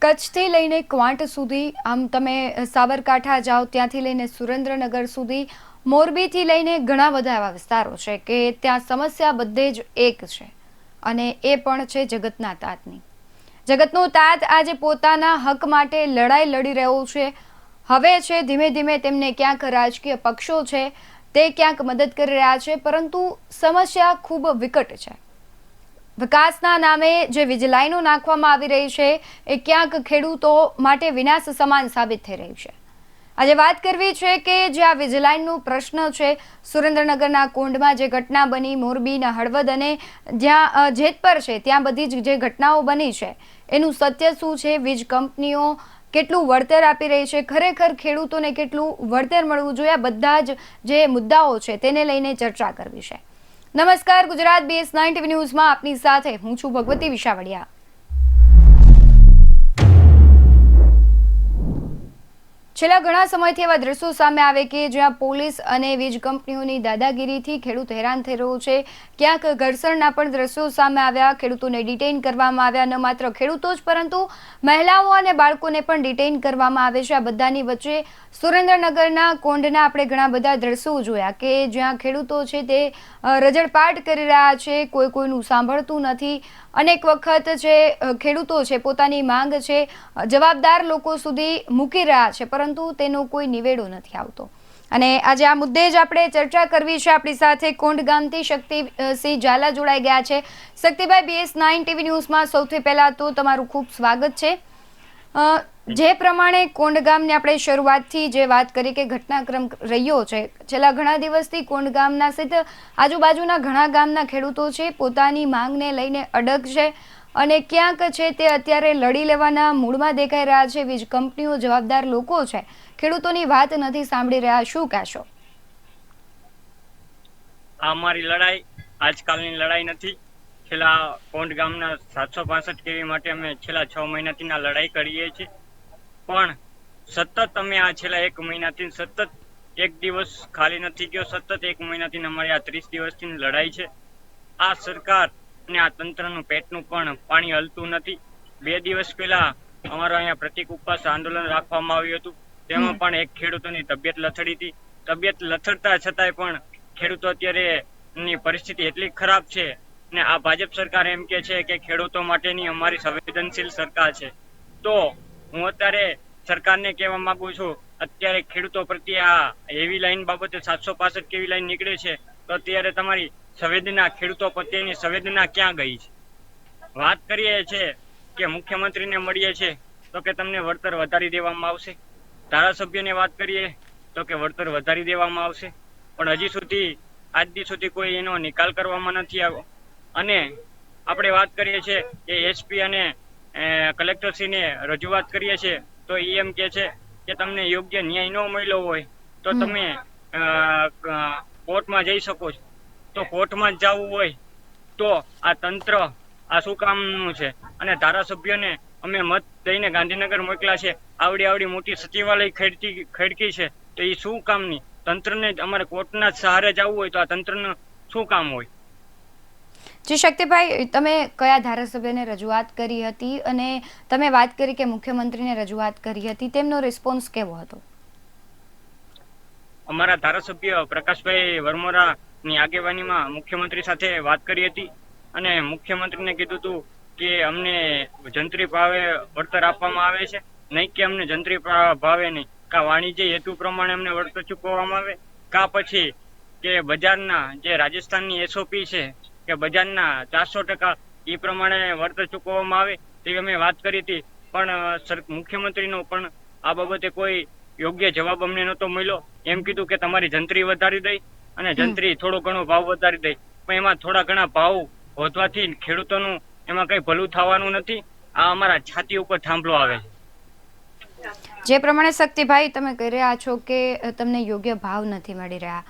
કચ્છથી લઈને ક્વાંટ સુધી, આમ તમે સાબરકાંઠા જાઓ ત્યાંથી લઈને સુરેન્દ્રનગર સુધી, મોરબીથી લઈને ઘણા બધા એવા વિસ્તારો છે કે ત્યાં સમસ્યા બધે જ એક છે, અને એ પણ છે જગતના તાતની. જગતનો તાત આજે પોતાના હક માટે લડાઈ લડી રહ્યો છે. હવે છે ધીમે ધીમે તેમને ક્યાંક રાજકીય પક્ષો છે તે ક્યાંક મદદ કરી રહ્યા છે, પરંતુ સમસ્યા ખૂબ વિકટ છે. વિકાસના નામે જે વીજ લાઈનો નાખવામાં આવી રહી છે એ ક્યાંક ખેડૂતો માટે વિનાશ સમાન સાબિત થઈ રહી છે. આજે વાત કરવી છે કે જે આ વીજ લાઈનનો પ્રશ્ન છે, સુરેન્દ્રનગરના કોંઢમાં જે ઘટના બની, મોરબીના હળવદ અને જ્યાં જેતપર છે ત્યાં બધી જ જે ઘટનાઓ બની છે એનું સત્ય શું છે? વીજ કંપનીઓ કેટલું વળતર આપી રહી છે? ખરેખર ખેડૂતોને કેટલું વળતર મળવું જોઈએ? આ બધા જ જે મુદ્દાઓ છે તેને લઈને ચર્ચા કરવી છે. નમસ્કાર, ગુજરાત BS9 TV ન્યૂઝમાં આપની સાથે હું છું ભગવતી વિશાવડિયા. છેલ્લા ઘણા સમયથી એવા દ્રશ્યો સામે આવે કે જ્યાં પોલીસ અને વીજ કંપનીઓની દાદાગીરીથી ખેડૂત હેરાન થઈ રહ્યો છે. ક્યાંક ઘર્ષણના પણ દ્રશ્યો સામે આવ્યા, ખેડૂતોને ડિટેઇન કરવામાં આવ્યા. ન માત્ર ખેડૂતો જ પરંતુ મહિલાઓ અને બાળકોને પણ ડિટેઇન કરવામાં આવે છે. આ બધાની વચ્ચે સુરેન્દ્રનગરના કોંઢના આપણે ઘણા બધા દ્રશ્યો જોયા કે જ્યાં ખેડૂતો છે તે રજળપાટ કરી રહ્યા છે, કોઈનું સાંભળતું નથી. અનેક વખત જે ખેડૂતો છે પોતાની માંગ છે જવાબદાર લોકો સુધી મૂકી રહ્યા છે, પરંતુ તેનો કોઈ નિવેડો નથી આવતો. અને આજે આ મુદ્દે જ આપણે ચર્ચા કરવી છે. આપણી સાથે કોંઢ ગામથી શક્તિસિંહ ઝાલા જોડાઈ ગયા છે. શક્તિભાઈ, BS9 TV ન્યૂઝમાં સૌથી પહેલા તો તમારું ખૂબ સ્વાગત છે. જે પ્રમાણે કોંઢ ગામની આપણે શરૂઆતથી જે વાત કરી કે ઘટનાક્રમ રહ્યો છે, છેલ્લા ઘણા દિવસથી કોંઢ ગામના સહિત આજુબાજુના ઘણા ગામના ખેડૂતો છે પોતાની માંગને લઈને અડગ છે અને ક્યાંક છે તે અત્યારે લડી લેવાના મૂડમાં દેખાઈ રહ્યા છે. વીજ કંપનીઓ, જવાબદાર લોકો છે, ખેડૂતોની વાત નથી સાંભળી રહ્યા. શું કહેશો? આ અમારી લડાઈ આજકાલની લડાઈ નથી. છેલ્લા કોંઢ ગામના 765 કેવી માટે અમે છેલ્લા 6 મહિનાથી લડાઈ કરીએ છીએ, પણ સતત અમે આ છેલ્લા 1 મહિનાથી સતત એક દિવસ ખાલી નથી ગયો. સતત 1 મહિનાથી અમારી આ 30 દિવસથી લડાઈ છે. આ સરકાર અને આ તંત્રનું પેટનું પણ પાણી હલતું નથી. 2 દિવસ પહેલા અમારો અહીંયા પ્રતિક ઉપવાસ આંદોલન રાખવામાં આવ્યું હતું. તેમાં પણ એક ખેડૂતોની તબિયત લથડી હતી. તબિયત લથડતા છતાંય પણ ખેડૂતો અત્યારે ની પરિસ્થિતિ એટલી ખરાબ છે ને આ ભાજપ સરકાર એમ કે છે કે ખેડૂતો માટેની અમારી સંવેદનશીલ સરકાર છે. તો હું અત્યારે સરકારને કહેવા માંગુ છું, અત્યારે ખેડૂતો પ્રત્યે આ હેવી લાઈન બાબતે 765 કેવી લાઈન નીકળે છે, તો અત્યારે તમારી સંવેદના, ખેડૂતો પ્રત્યેની સંવેદના ક્યાં ગઈ છે? વાત કરીએ છે કે મુખ્યમંત્રીને મળીએ છે તો કે તમને વળતર વધારી દેવામાં આવશે. ધારાસભ્યને વાત કરીએ તો કે વળતર વધારી દેવામાં આવશે, પણ હજી સુધી આજ દી સુધી કોઈ એનો નિકાલ કરવામાં નથી આવ્યો. અને આપણે વાત કરીએ છીએ કે SP અને કલેક્ટરશ્રીને રજૂઆત કરીએ છીએ તો એમ કે છે કે તમને યોગ્ય ન્યાય ન મળ્યો હોય તો તમે કોર્ટમાં જઈ શકો છો. તો કોર્ટમાં જ જવું હોય તો આ તંત્ર આ શું કામનું છે? અને ધારાસભ્યોને અમે મત દઈને ગાંધીનગર મોકલ્યા છે, આવડી મોટી સચિવાલય ખડકી છે, તો એ શું કામની? તંત્રને અમારે કોર્ટના સહારે જવું હોય તો આ તંત્રનું શું કામ હોય? જી શક્તિભાઈ, તમે કયા ધારાસભ્યને રજૂઆત કરી હતી અને તમે વાત કરી કે મુખ્યમંત્રીને રજૂઆત કરી હતી, તેમનો રિસ્પોન્સ કેવો હતો? અમારા ધારાસભ્ય પ્રકાશભાઈ વરમોરાની આગેવાનીમાં મુખ્યમંત્રી સાથે વાત કરી હતી અને મુખ્યમંત્રીને કીધું હતું કે અમને જંત્રી ભાવે વળતર આપવામાં આવે છે, નહીં કે અમને જંત્રી ભાવે નહીં, કા વાણિજ્ય હેતુ પ્રમાણે અમને વળતર ચૂકવવામાં આવે, કા પછી કે બજારના જે રાજસ્થાનની SOP છે કે બજારના 400% એ પ્રમાણે વળતર ચૂકવવામાં આવે, તે અમે વાત કરી હતી. પણ મુખ્યમંત્રીનો પણ આ બાબતે કોઈ યોગ્ય જવાબ અમને નહોતો મળ્યો. એમ કીધું કે તમારી જંત્રી વધારી દઈ અને જંત્રી થોડો ઘણો ભાવ વધારી દઈ, પણ એમાં થોડા ઘણા ભાવ વધવાથી ખેડૂતોનું એમાં કઈ ભલું થવાનું નથી. આ અમારા છાતી ઉપર થાંભલો આવે છે. જે પ્રમાણે શક્તિભાઈ તમે કહી રહ્યા છો કે તમને યોગ્ય ભાવ નથી મળી રહ્યા,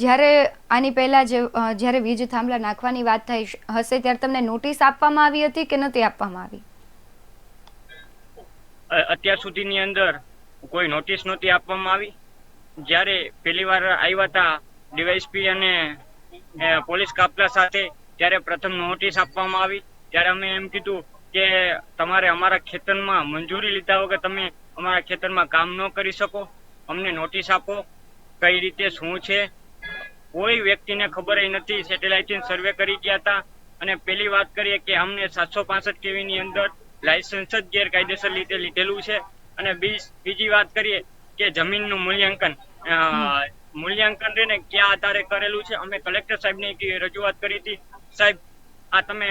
જ્યારે આની પહેલા જ્યારે વીજ થાંભલા નાખવાની વાત થઈ હશે ત્યારે તમને નોટિસ આપવામાં આવી હતી કે નથી આપવામાં આવી? અત્યાર સુધીની અંદર કોઈ નોટિસ નહોતી આપવામાં આવી. જ્યારે પહેલી વાર આવ્યા હતા DYSP અને પોલીસ કાફલા સાથે, ત્યારે પ્રથમ નોટિસ આપવામાં આવી. ત્યારે અમે એમ કીધું કે તમારે અમારા ખેતરમાં મંજૂરી લીધા વગર તમે અમારા ખેતરમાં કામ ન કરી શકો, અમને નોટિસ આપો, કઈ રીતે શું છે, કોઈ વ્યક્તિને ખબર નથી. સેટેલાઇટ સર્વે કરી ગયા હતા. અને પેલી વાત કરીએ કે અમને 765 kV ની અંદર લાયસન્સ જ ગેરકાયદેસર રીતે લીધેલું છે. અને બીજી વાત કરીએ કે જમીનનું મૂલ્યાંકન રહીને ક્યાં આધારે કરેલું છે. અમે કલેક્ટર સાહેબને રજૂઆત કરી હતી, સાહેબ આ તમે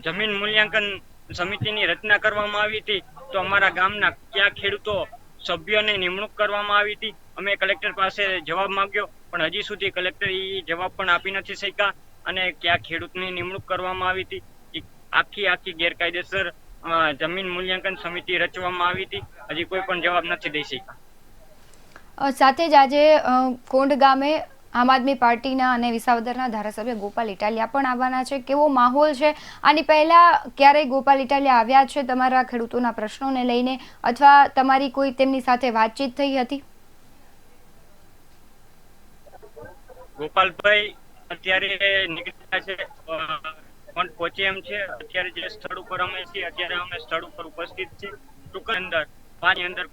જમીન મૂલ્યાંકન સમિતિની રચના કરવામાં આવી હતી તો અમારા ગામના કયા ખેડૂતો સભ્યોની નિમણૂક કરવામાં આવી હતી. અમે કલેક્ટર પાસે જવાબ માંગ્યો પણ હજી સુધી કલેક્ટર એ જવાબ પણ આપી નથી શક્યા. અને કયા ખેડૂતની નિમણૂક કરવામાં આવી હતી, આખી ગેરકાયદેસર જમીન મૂલ્યાંકન સમિતિ રચવામાં આવી હતી. હજી કોઈ પણ જવાબ નથી દઈ શક્યા. સાથે જ આજે કોંઢ ગામે આમ આદમી પાર્ટીના અને વિસાવદરના ધારાસભ્ય ગોપાલ ઇટાલિયા પણ આવવાના છે. કેવો માહોલ છે? આની પહેલા ક્યારેય ગોપાલ ઇટાલિયા આવ્યા છે તમારા ખેડૂતોના પ્રશ્નોને લઈને, અથવા તમારી કોઈ તેમની સાથે વાતચીત થઈ હતી? ગોપાલભાઈ અત્યારે નીકળ્યા છે, પણ પહોંચે એમ છે. અત્યારે જે સ્થળ ઉપર અમે છીએ, અત્યારે અમે સ્થળ ઉપર ઉપસ્થિત છીએ. ટૂંક અંદર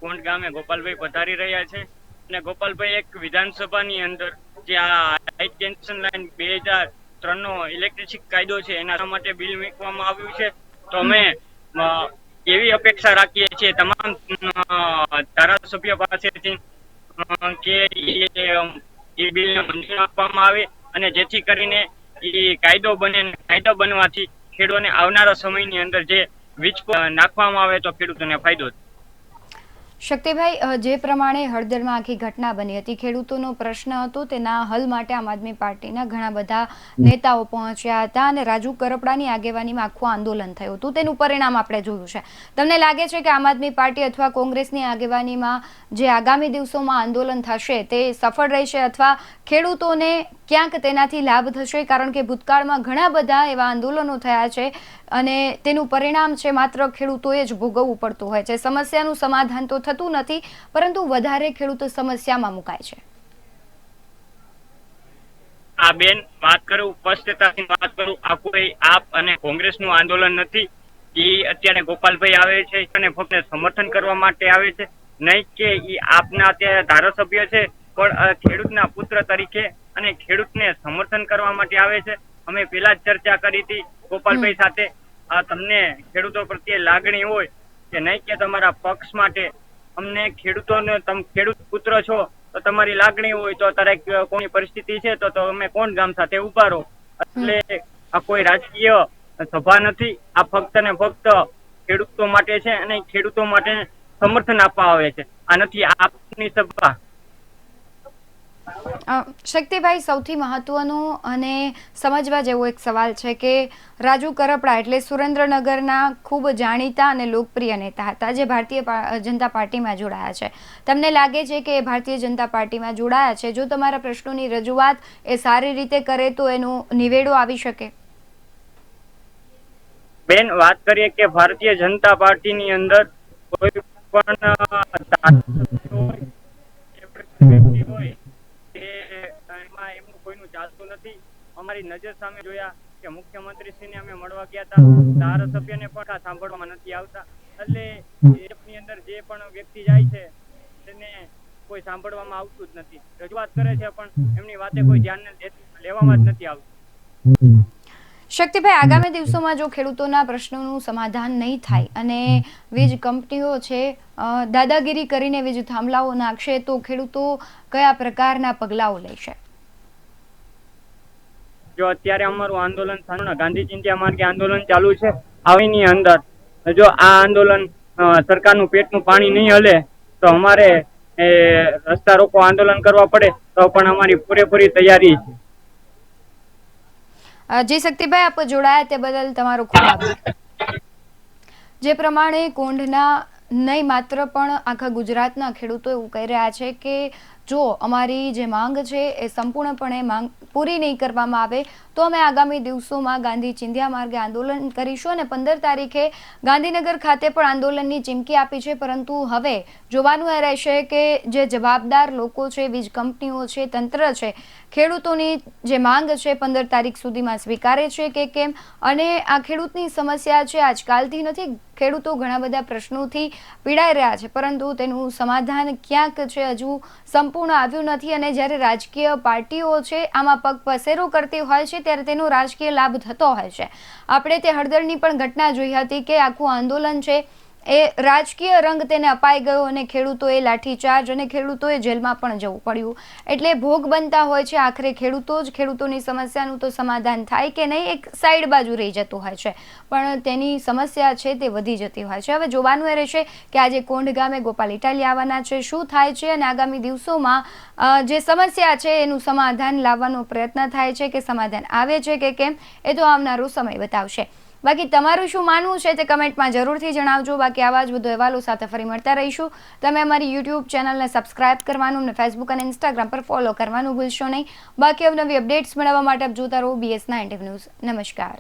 કોંઢ ગામે ગોપાલભાઈ પધારી રહ્યા છે. અને ગોપાલભાઈ એક વિધાનસભાની અંદર જે આ હાઈ ટેન્શન લાઈન 2003 નો ઇલેક્ટ્રિસિટી કાયદો છે એના માટે બિલ મૂકવામાં આવ્યું છે. તો અમે એવી અપેક્ષા રાખીએ છીએ તમામ ધારાસભ્ય પાસેથી કે એ બિલને મંજૂરી આપવામાં આવે અને જેથી કરીને એ કાયદો બને. કાયદો બનવાથી ખેડૂતોને આવનારા સમયની અંદર જે વીજ નાખવામાં આવે તો ખેડૂતોને ફાયદો. શક્તિભાઈ, જે પ્રમાણે હળદરમાં આખી ઘટના બની હતી, ખેડૂતોનો પ્રશ્ન હતો, તેના હલ માટે આમ આદમી પાર્ટીના ઘણા બધા નેતાઓ પહોંચ્યા હતા અને રાજુ કરપડાની આગેવાનીમાં આખું આંદોલન થયું હતું. તેનું પરિણામ આપણે જોયું છે. તમને લાગે છે કે આમ આદમી પાર્ટી અથવા કોંગ્રેસની આગેવાનીમાં જે આગામી દિવસોમાં આંદોલન થશે તે સફળ રહેશે અથવા ખેડૂતોને ક્યાંક તેનાથી લાભ થશે? કારણ કે ભૂતકાળમાં ઘણા બધા એવા આંદોલનો થયા છે અને તેનું પરિણામ છે માત્ર ખેડૂતોએ જ ભોગવવું પડતું હોય છે. સમસ્યાનું સમાધાન તો થતું નથી, પરંતુ વધારે ખેડૂત સમસ્યામાં મુકાય છે. આ બેન વાત કરું, સ્પષ્ટતાથી વાત કરું, આ કોઈ આપ અને કોંગ્રેસનું આંદોલન નથી. એ અત્યારે ગોપાલભાઈ આવે છે અને ફક્ત સમર્થન કરવા માટે આવે છે, નહીં કે એ આપના અત્યારે ધારાસભ્ય છે, પણ ખેડૂતના પુત્ર તરીકે અને ખેડૂતને સમર્થન કરવા માટે આવે છે. અમે પેલા જ ચર્ચા કરી હતી ગોપાલભાઈ સાથે. તમને ખેડૂતો પ્રત્યે લાગણી હોય કે નહીં કે તમારા પક્ષ માટે અમને ખેડૂતોને, તમે ખેડૂત પુત્ર છો તો તમારી લાગણી હોય તો અત્યારે કોની પરિસ્થિતિ છે તો તમે કોણ ગામ સાથે ઉભા રહો. એટલે આ કોઈ રાજકીય સભા નથી. આ ફક્ત ને ફક્ત ખેડૂતો માટે છે અને ખેડૂતો માટે સમર્થન આપવા આવે છે. આ નથી આપની સભા. શક્તિભાઈ, સૌથી મહત્વનું અને સમજવા જેવો એક સવાલ છે કે રાજુ કરપડા એટલે સુરેન્દ્રનગરના ખૂબ જાણીતા અને લોકપ્રિય નેતા હતા, જે ભારતીય જનતા પાર્ટીમાં જોડાયા છે. તમને લાગે છે કે ભારતીય જનતા પાર્ટીમાં જોડાયા છે, જો તમારા પ્રશ્નોની રજૂઆત એ સારી રીતે કરે તો એનો નિવેડો આવી શકે? બેન, વાત કરીએ કે ભારતીય જનતા પાર્ટીની અંદર કોઈ પણ હોય એમાં એમનું કોઈનું ચાલતું નથી. અમારી નજર સામે જોયા કે મુખ્યમંત્રીશ્રીને અમે મળવા ગયા હતા, ધારાસભ્યને પણ સાંભળવામાં નથી આવતા. એટલે એની અંદર જે પણ વ્યક્તિ જાય છે તેને કોઈ સાંભળવામાં આવતું જ નથી. રજૂઆત કરે છે પણ એમની વાતે કોઈ ધ્યાન લેવામાં જ નથી આવતું. શક્તિભાઈ, આગામી દિવસોમાં જો ખેડૂતોના પ્રશ્નોનું સમાધાન નહીં થાય અને વીજ કંપનીઓ છે દાદાગીરી કરીને વીજ થાંભલાઓ નાખશે તો ખેડૂતો કયા પ્રકારના પગલાઓ લેશે? જો અત્યારે અમારું આંદોલન ગાંધી ચિંધ્યા માર્ગે આંદોલન ચાલુ છે. આવીની અંદર જો આ આંદોલન સરકારનું પેટનું પાણી નહીં હલે તો અમારે રસ્તા રોકો આંદોલન કરવા પડે તો પણ અમારી પૂરેપૂરી તૈયારી છે. જી શક્તિભાઈ, આપ જોડાયા તે બદલ તમારો ખૂબ આભાર. જે પ્રમાણે કોંઢના નહીં માત્ર પણ આખા ગુજરાતના ખેડૂતો એવું કહી રહ્યા છે કે જો અમારી જે માંગ છે એ સંપૂર્ણપણે માંગ પૂરી નહીં કરવામાં આવે તો અમે આગામી દિવસોમાં ગાંધી ચિંધ્યા માર્ગે આંદોલન કરીશું અને 15 તારીખે ગાંધીનગર ખાતે પણ આંદોલનની ચીમકી આપી છે. પરંતુ હવે જોવાનું એ રહેશે કે જે જવાબદાર લોકો છે, વીજ કંપનીઓ છે, તંત્ર છે, ખેડૂતોની જે માંગ છે 15 તારીખ સુધીમાં સ્વીકારે છે કે કેમ. અને આ ખેડૂતની સમસ્યા છે આજકાલથી નથી. ખેડૂતો ઘણા બધા પ્રશ્નોથી પીડાઈ રહ્યા છે, પરંતુ તેનું સમાધાન ક્યાંક છે હજુ સંપૂર્ણ આવ્યું નથી. અને જ્યારે રાજકીય પાર્ટીઓ છે આમાં પગ પસેરો કરતી હોય છે ત્યારે તેનો રાજકીય લાભ થતો હોય છે. આપણે તે હળદરની પણ ઘટના જોઈ હતી કે આખું આંદોલન છે એ રાજકીય રંગ તેને અપાઈ ગયો અને ખેડૂતોએ લાઠીચાર્જ અને ખેડૂતોએ જેલમાં પણ જવું પડ્યું. એટલે ભોગ બનતા હોય છે આખરે ખેડૂતો જ. ખેડૂતોની સમસ્યાનું તો સમાધાન થાય કે નહીં, એક સાઈડ બાજુ રહી જતું હોય છે, પણ તેની સમસ્યા છે તે વધી જતી હોય છે. હવે જોવાનું એ રહેશે કે આજે કોંઢ ગામે ગોપાલ ઇટાલિયા આવવાના છે, શું થાય છે અને આગામી દિવસોમાં જે સમસ્યા છે એનું સમાધાન લાવવાનો પ્રયત્ન થાય છે કે સમાધાન આવે છે કે કેમ, એ તો આવનારો સમય બતાવશે. બાકી તમારું શું માનવું છે તે કમેન્ટમાં જરૂરથી જણાવજો. બાકી આવા જ વધુ અહેવાલો સાથે ફરી મળતા રહીશું. તમે અમારી યુટ્યુબ ચેનલને સબસ્ક્રાઇબ કરવાનું અને ફેસબુક અને ઇન્સ્ટાગ્રામ પર ફોલો કરવાનું ભૂલશો નહીં. બાકી અવનવી અપડેટ્સ મેળવવા માટે આપ જોતા રહો BS9 ન્યૂઝ. નમસ્કાર.